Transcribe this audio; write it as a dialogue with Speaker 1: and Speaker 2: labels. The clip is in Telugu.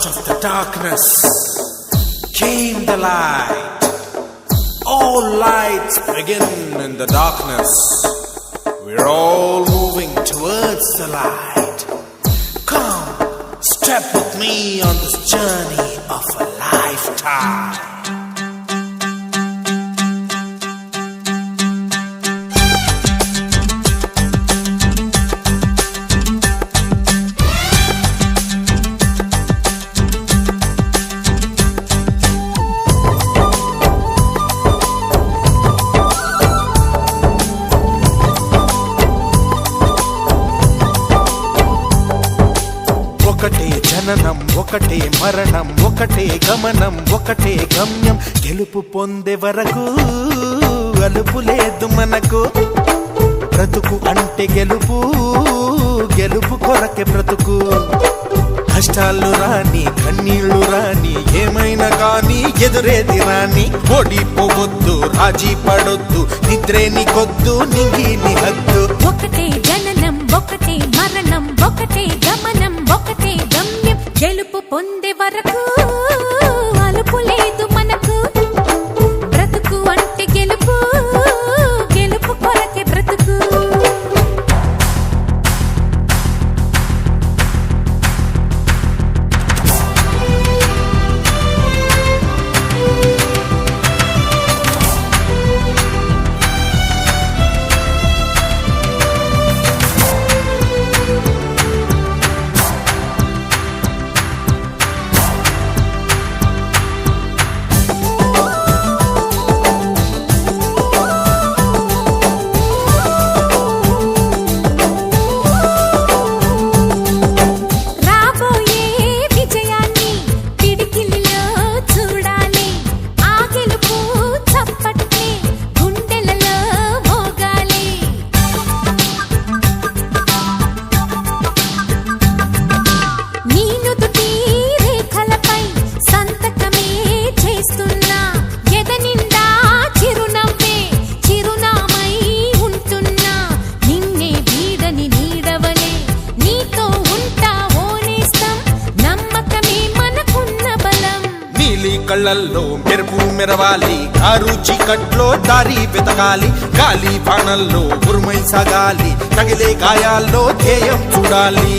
Speaker 1: of the darkness came the light. All lights begin in the darkness. We're all moving towards the light. Come, step with me on this journey of a lifetime. ఒకటే జననం ఒకటే మరణం ఒకటే గమనం ఒకటే గమ్యం గెలుపు పొందే వరకు అలుపు లేదు మనకు బ్రతుకు అంటే గెలుపు గెలుపు కొరకే బ్రతుకు కష్టాలు రాని కన్నీళ్లు రాని ఏమైనా కానీ ఎదురేది రాని ఓడిపోవద్దు రాజీ పడొద్దు నిద్రే నీకొద్దు నింగి నీ హద్దు
Speaker 2: ఒకటే జననం ఒకటే మరణం ఒకటే గమనం ఒకటే గమ్యం గెలుపు పొందే వరకు అలుపు లేదు మనకు బ్రతుకు అంటే గెలుపు గెలుపు కొరకే బ్రతుకు
Speaker 1: కళ్ళల్లో మెరుపు మెరవాలి కారు చీకట్లో దారి వెతకాలి గాలి బాణల్లో ఉరుమై సాగాలి తగిలే గాయాల్లో ధ్యేయం చూడాలి